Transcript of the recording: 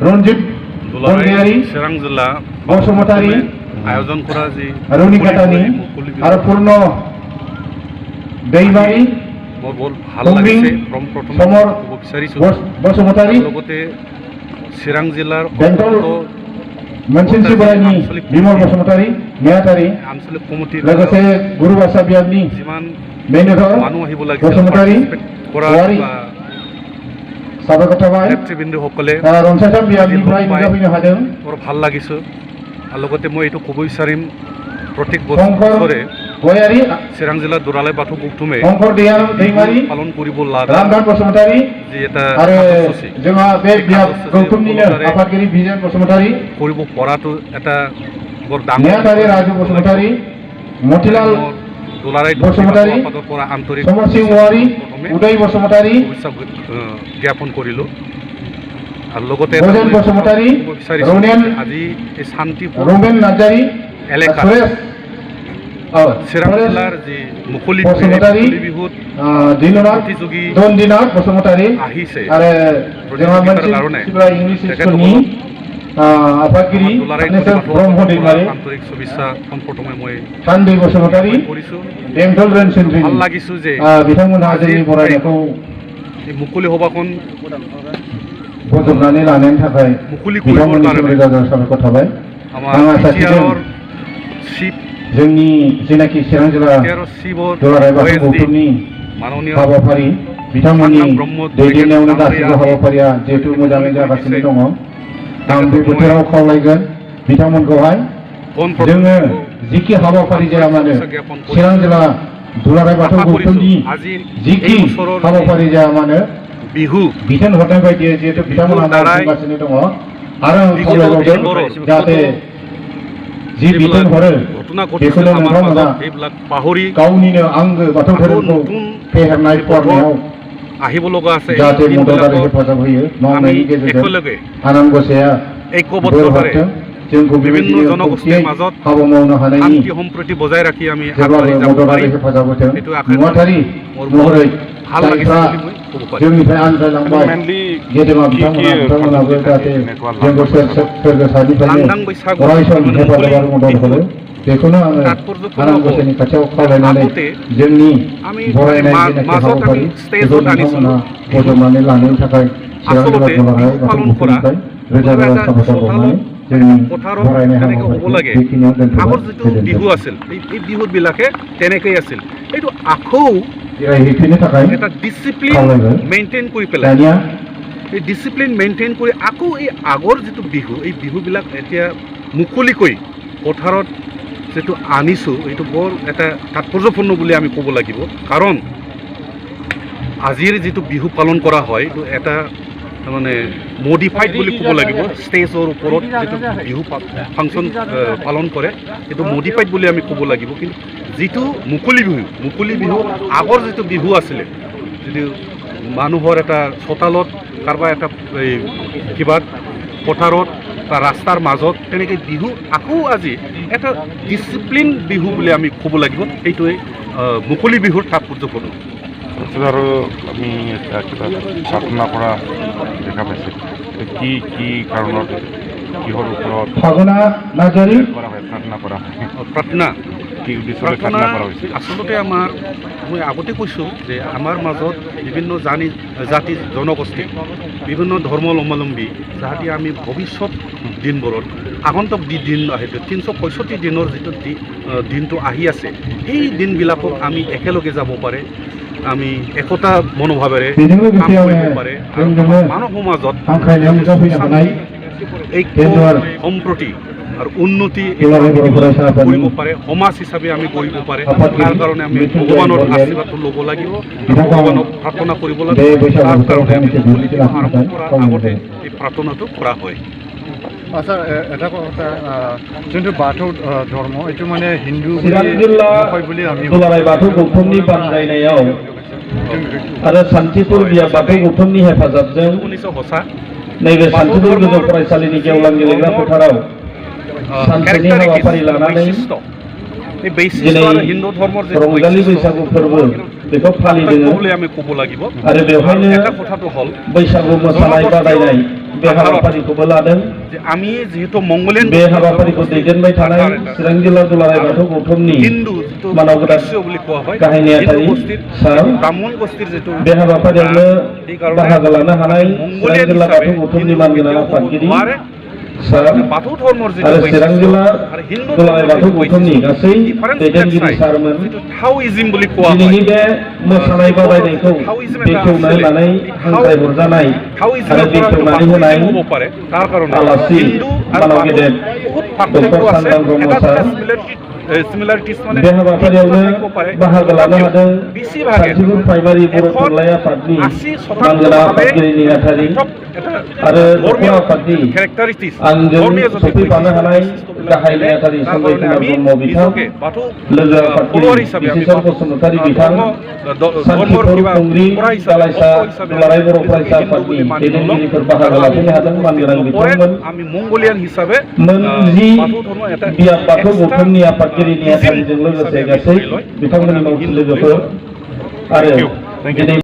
रन्जित बरगयारी चिरां जिल्ला बसुमतारी आयोजन करा जी रनिकाटानी और पूर्ण दैमारी মোৰ বহুত ভাল লাগিছে প্ৰথমে সমৰ ক'ব বিচাৰিছোঁ বসুমতাৰী লগতে চিৰাং জিলাৰ বেংটল मोनसेनसि बोराइनि बिमल बसुमतारी नेहाथारि आঞ্চলিক কমিটিৰ लोगोसे गुरुबासा बियाबनि যিমান मेनेजार মানুহ আহিব লাগিছিল बसुमतारी কৰা साबायखर थाबाय নেতৃবৃন্দসকলে रनसायथाम बियाबनिफ्राय नुजाफैनो हादों বৰ ভাল লাগিছে আৰু লগতে মই এইটো ক'ব বিচাৰিম প্ৰত্যেক বছৰে गयारी चिरां जिल्ला दुलाराय बाथौ गौथुमे शंकर दैमारी पालन करिब लागा रामदान बसुमतारी जे এটা आरो जोंहा बे बियाब गौथुमनिनो आफादगिरि बिजन बसुमतारी करिब परातो এটা বৰ ডাঙৰ नेहाथारि राजु बसुमतारी मतिलाल दुलाराय बसुमतारी आफादৰ পৰা আন্তৰিক समर सिंह औवारी उदय बसुमतारी জ্ঞাপন কৰিলো আৰু লগতে भजन बसुमतारी रौनेन আজি এই শান্তিপুৰ रोमेन नार्जारी এলেকা चिरां जिल्लार जी मुखली बिहुत दिननाथ दनदिनाथ बसुमतारी আহিছে आरो जोंहा मोनसे इंलिश स्कुलनि आफादगिरि ब्रह्म दैमारी आन्तरिक शुभेच्छा प्रथमे মই सान्दै बसुमतारी बेंटल रेनसेन्ट्रि ভাল লাগিছো जे बिथांमोनहा जोंनि बरायनायखौ मुखली सभाखौ बजबनानै लानायनि थाखाय मुखली बिथांमोननिसिम रोजा रोजा साबायखर थाबाय आं आसा थिदों जोंनि जेनाखि चिरां जिल्ला दुलाराय बाथौ गौथुमनि हाबाफारि बिथांमोननि दैदेननायावनो गासैबो हाबाफारिया जिहेतु मोजाङै जागासिनो दङ आं बे बोथोराव खावलायगोन बिथांमोनखौहाय जोङो जिखि हाबाफारि जाया मानो चिरां जिल्ला दुलाराय बाथौ गौथुमनि जिखि हाबाफारि जाया मानो बिहु बिथोन हरनाय बायदियै जिहेतु बिथांमोनहा मावगासिनो दङ आरो आं खावलायबावदों जाहाथे जि बिथोन हरो बेखौनो नोंथांमोना गावनिनो आंगो बाथौ धोरोमखौ फेहेरनाय फरायनायाव আহিব লগা আছে जाहाथे मदद आरो हेफाजाब होयो मावनायनि गेजेरजों आनान गसाइया बोर हरथों जोंखौ বিভিন্ন জনগোষ্ঠীৰ মাজত हाबा मावनो हानायनि শান্তি সম্প্ৰীতি বজাই ৰাখি আমি जेब्लाबो मदद आरो हेफाजाब होथों नुवाथारि महरै जायफ्रा जोंनिफ्राय आनज्रायलांबाय गेदेमा बिथांमोनाबो जाहाथे जोंखौ सोरगोसानिफ्रायनो अराय सम हेफाजाब आरो मदद हरो बेखौनो आङो आनान गसाइनि खाथियाव खावलायनानै जोंनि बरायनाय जेनाखि हाबाफारि बेखौ नोंथांमोना बजबनानै लानायनि थाखाय चिरां जिल्ला दुलाराय बाथौ गौथुमनिफ्राय रोजा रोजा साबायखर बावनानै जोंनि बरायनाय हाबाफारिखौ बेखिनियाव दोनथ'बाय बिहु আছিল এই বিহুবিলাকে তেনেকৈ আছিল এইটো আকৌ जिरायहैफिननो थाखाय এটা ডিসিপ্লিন মেইনটেইন কৰি পেলাই दानिया এই ডিসিপ্লিন মেইনটেইন কৰি আকৌ এই আগৰ যিটো বিহু এই বিহুবিলাক এতিয়া মুকলিকৈ পথাৰত যেটো আনিছো এইটো বৰ এটা তাৎপৰ্যপূৰ্ণ বুলি আমি ক'ব লাগিব কাৰণ আজিৰ যেটো বিহু পালন কৰা হয় এইটো এটা মানে মডিফাইড বুলি ক'ব লাগিব ষ্টেজৰ ওপৰত যেটো বিহু ফাংচন পালন কৰে এইটো মডিফাইড বুলি আমি ক'ব লাগিব কিন্তু যেটো মুকলি বিহু আগৰ যেটো বিহু আছিল যেটো মানুহৰ এটা চোতালত কাৰবা এটা কিবা পথাৰত বা ৰাস্তাৰ মাজত তেনেকৈ বিহু আকৌ আজি এটা ডিসিপ্লিন বিহু বুলি আমি ক'ব লাগিব এইটোৱে মুকলি বিহুৰ তাৎপৰ্যপূৰ্ণ আৰু আমি কিবা প্ৰাৰ্থনা কৰা দেখা পাইছোঁ কি কি কাৰণত কিহৰ ওপৰত ফাগুনা নাৰ্জাৰী প্ৰাৰ্থনা কৰা হয় প্ৰাৰ্থনা কি উদ্দেশ্যৰে প্ৰাৰ্থনা কৰা হৈছে আচলতে মই আগতে কৈছোঁ যে আমাৰ মাজত বিভিন্ন জাতি জনগোষ্ঠী বিভিন্ন ধৰ্মাৱলম্বী যাতে আমি ভৱিষ্যত দিনবোৰত আগন্তুক দিন আহে 365 দিনৰ যিটো দিনটো আহি আছে সেই দিনবিলাকক আমি একেলগে যাব পাৰে আমি একতা মনোভাৱেৰে কাম কৰিব পাৰে মানৱ সমাজত সম্প্ৰতি আৰু উন্নতি কৰিব পাৰে সমাজ হিচাপে আমি কৰিব পাৰে তাৰ কাৰণে আমি ভগৱানৰ আশীৰ্বাদ ল'ব লাগিব ভগৱানক প্ৰাৰ্থনা কৰিব লাগিব তাৰ কাৰণে আমি আৰম্ভ কৰাৰ আগতে এই প্ৰাৰ্থনাটো কৰা হয় আচ্ছা এটা কথা যোনটো বাথৌ ধৰ্ম এইটো মানে হিন্দু বুলি আমি दुलाराय बाथौ गौथुमनि बानजायनायाव आरो सान्तिपुर बिया बाथौ गौथुमनि हेफाजाबजों नैबे सान्तिपुर गोजौ फरायसालिनि गेवलां गेलेग्रा फोथाराव सानसेनि हाबाफारि लानानै दिनै रंजालि बैसागु फोरबो बेखौ फालिदों आरो बेवहायनो बैसागु मोसानाय बादायनाय बे हाबाफारिखौबो लादों যে আমি যেহেতু মঙ্গোলিয়ান बे हाबाफारिखौ दैदेनबाय थानाय चिरां जिल्ला दुलाराय बाथौ गौथुमनि হিন্দু যিটো मानवगोरा গোষ্ঠী বুলি কোৱা হয় गाहाय হিন্দু नेहाथारि গোষ্ঠীৰ सार ব্ৰাহ্মণ গোষ্ঠীৰ যিটো बे हाबाफारियावनो সেইকাৰণে बाहागो लानो हानाय चिरां মঙ্গোলিয়ান जिल्ला হিচাপে बाथौ गौथुमनि হিন্দু मानगोनां কেতিয়াও ক'ব आफादगिरि নোৱাৰে सार বাথৌ ধৰ্মৰ যিটো आरो चिरां जिल्ला আৰু হিন্দু दुलाराय बाथौ गौथुमनि गासै ডিফাৰেন্স दैदेनगिरि सारमोन যিটো থাওইজিম বুলি কোৱা হয় दिनैनि बे मोसानाय बादायनायखौ बेखेवनानै लानाय हांख्रायहरजानाय आरो बेखेवनानै होनाय হ'ব পাৰে তাৰ কাৰণে आलासि হিন্দু আৰু मानव বাথৌ गेदेर বহুত পাৰ্থক্য डक्टर আছে सांग्रां ब्रह्म এটা सार सिमिलारिटिस মানে बे हाबाफारियावनो बाहागो लानो हादों बेसिभागे सानथिफुर प्राइमारि बर' थुनलाइ आफादनि मानगोनां आफादगिरि नेहाथारि आरो दख'रा आफादनि कैरेक्टारिस्टिक्स आंजों सफैफानो हानाय गाहाय नेहाथारि सन्जय कुमार ब्रह्म बिथां लोगो आफादगिरि बिसेसर बसुमतारी बिथां सान्थिफुर खुंग्रि दालाइसा दुलाराय बर' फरायसा आफादनि दैदेनगिरिफोर बाहागो लाफैनो हादों मानगोनां बिथांमोन আমি মঙ্গোলিয়ান হিসাবে मोन जि बाथौ धर्म এটা बियाब बाथौ गौथुमनि आफादगिरि नेहाथारिजों लोगोसे गासै बिथांमोननि मावथि लोगोफोर आरो दिनै